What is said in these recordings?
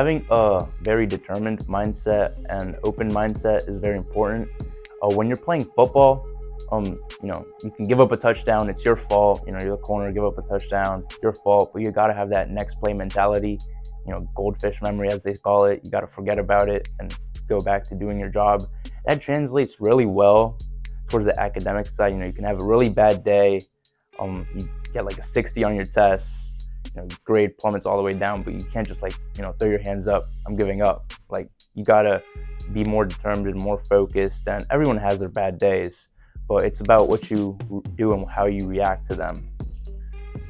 Having a very determined mindset and open mindset is very important. When you're playing football, you can give up a touchdown. It's your fault. You're the corner, give up a touchdown, your fault. But you got to have that next play mentality. Goldfish memory, as they call it. You got to forget about it and go back to doing your job. That translates really well towards the academic side. You can have a really bad day. You get like a 60 on your test. Grade plummets all the way down, but you can't just throw your hands up. I'm giving up. You gotta be more determined, more focused. And everyone has their bad days, but it's about what you do and how you react to them.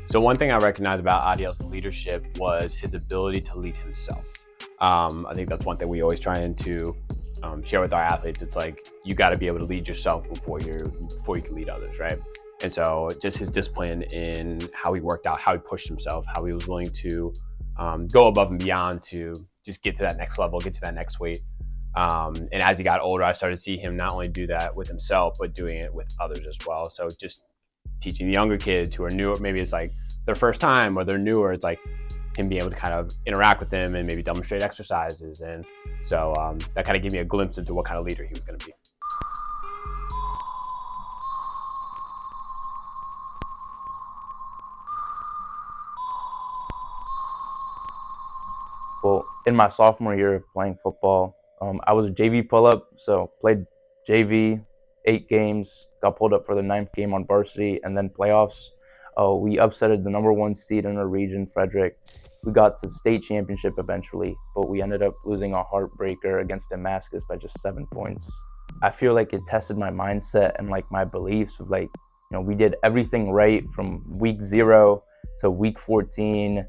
So one thing I recognized about Adiel's leadership was his ability to lead himself. I think that's one thing we always try to share with our athletes. It's like, you got to be able to lead yourself before you can lead others, right? And so just his discipline in how he worked out, how he pushed himself, how he was willing to go above and beyond to just get to that next level, get to that next weight. And as he got older, I started to see him not only do that with himself, but doing it with others as well. So just teaching the younger kids who are newer, maybe it's like their first time or they're newer, it's like him being able to kind of interact with them and maybe demonstrate exercises. And so that kind of gave me a glimpse into what kind of leader he was going to be. Well, in my sophomore year of playing football, I was a JV pull-up, so played JV 8 games, got pulled up for the 9th game on varsity, and then playoffs. We upsetted the number 1 seed in our region, Frederick. We got to the state championship eventually, but we ended up losing a heartbreaker against Damascus by just 7 points. I feel like it tested my mindset and my beliefs of we did everything right from week 0 to week 14.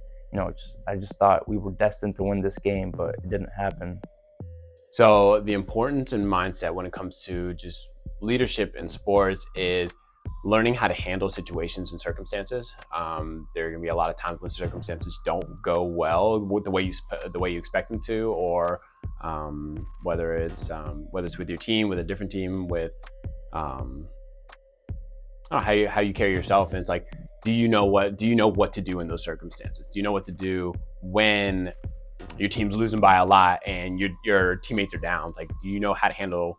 I just thought we were destined to win this game, but it didn't happen. So the importance in mindset when it comes to just leadership in sports is learning how to handle situations and circumstances. There are going to be a lot of times when circumstances don't go well with the way you expect them to, or whether it's with your team, with a different team, with I don't know, how you carry yourself. And it's like, do you know what to do in those circumstances? Do you know what to do when your team's losing by a lot and your teammates are down? Do you know how to handle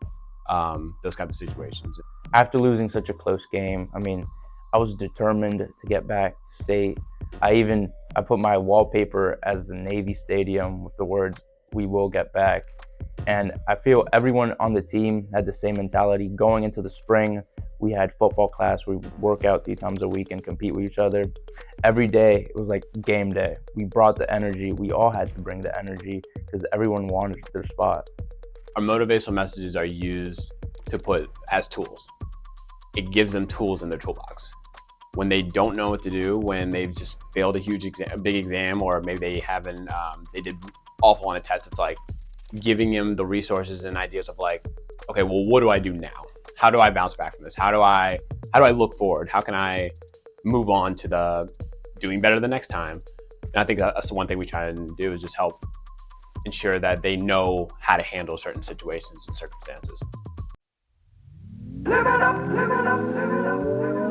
those kinds of situations? After losing such a close game, I was determined to get back to state. I put my wallpaper as the Navy Stadium with the words, "We will get back." And I feel everyone on the team had the same mentality. Going into the spring, we had football class. We would work out 3 times a week and compete with each other. Every day, it was like game day. We brought the energy. We all had to bring the energy because everyone wanted their spot. Our motivational messages are used to put as tools. It gives them tools in their toolbox. When they don't know what to do, when they've just failed a big exam, or maybe they haven't, they did awful on a test, it's like giving them the resources and ideas of okay, well, what do I do now? How do I bounce back from this? How do I look forward? How can I move on to the doing better the next time? And I think that's the one thing we try to do, is just help ensure that they know how to handle certain situations and circumstances. Live it up, live it up, live it up, live it up.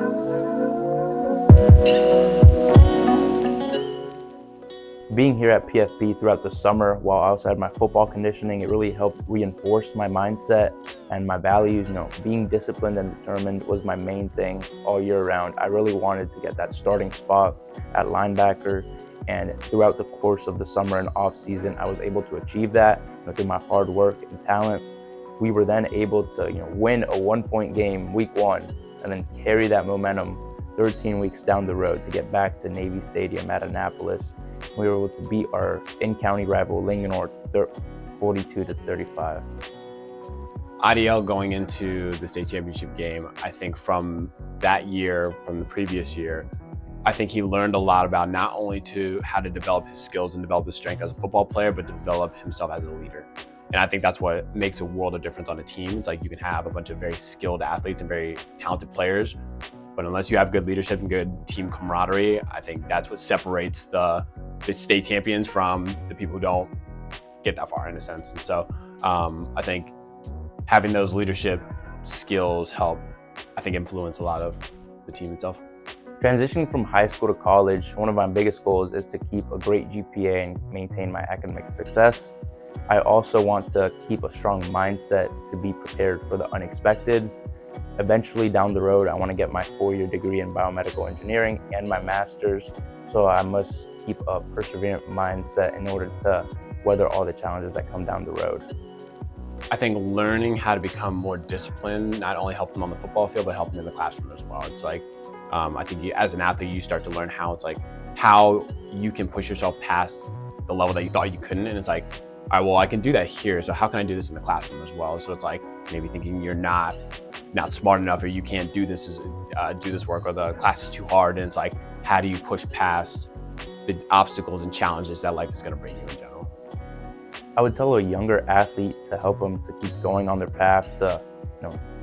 Being here at PFP throughout the summer, while I also had my football conditioning, it really helped reinforce my mindset and my values. Being disciplined and determined was my main thing all year round. I really wanted to get that starting spot at linebacker, and throughout the course of the summer and off season, I was able to achieve that through my hard work and talent. We were then able to win a 1-point game week 1 and then carry that momentum 13 weeks down the road to get back to Navy Stadium at Annapolis. We were able to beat our in-county rival Linganore 42-35. Adiel going into the state championship game, I think from that year, from the previous year, I think he learned a lot about not only how to develop his skills and develop his strength as a football player, but develop himself as a leader. And I think that's what makes a world of difference on a team. It's like you can have a bunch of very skilled athletes and very talented players, but unless you have good leadership and good team camaraderie, I think that's what separates the state champions from the people who don't get that far, in a sense. And so I think having those leadership skills help, I think, influence a lot of the team itself. Transitioning from high school to college, one of my biggest goals is to keep a great GPA and maintain my academic success. I also want to keep a strong mindset to be prepared for the unexpected. Eventually down the road, I want to get my 4-year degree in biomedical engineering and my master's. So I must keep a perseverant mindset in order to weather all the challenges that come down the road. I think learning how to become more disciplined not only helped them on the football field, but helped them in the classroom as well. It's like, I think as an athlete, you start to learn how you can push yourself past the level that you thought you couldn't. And it's like, all right, well, I can do that here. So how can I do this in the classroom as well? So it's like maybe thinking you're not smart enough, or you can't do this work, or the class is too hard. And it's like, how do you push past the obstacles and challenges that life is going to bring you in general? I would tell a younger athlete to help them to keep going on their path to,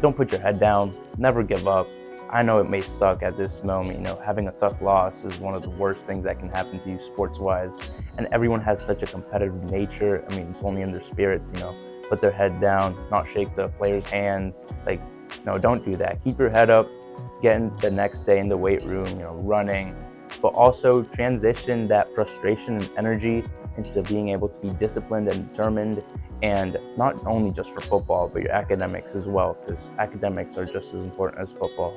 don't put your head down, never give up. I know it may suck at this moment, having a tough loss is one of the worst things that can happen to you sports-wise. And everyone has such a competitive nature. I mean, it's only in their spirits, put their head down, not shake the players' hands. Like, no, don't do that. Keep your head up, get in the next day in the weight room, running, but also transition that frustration and energy into being able to be disciplined and determined, and not only just for football, but your academics as well, because academics are just as important as football.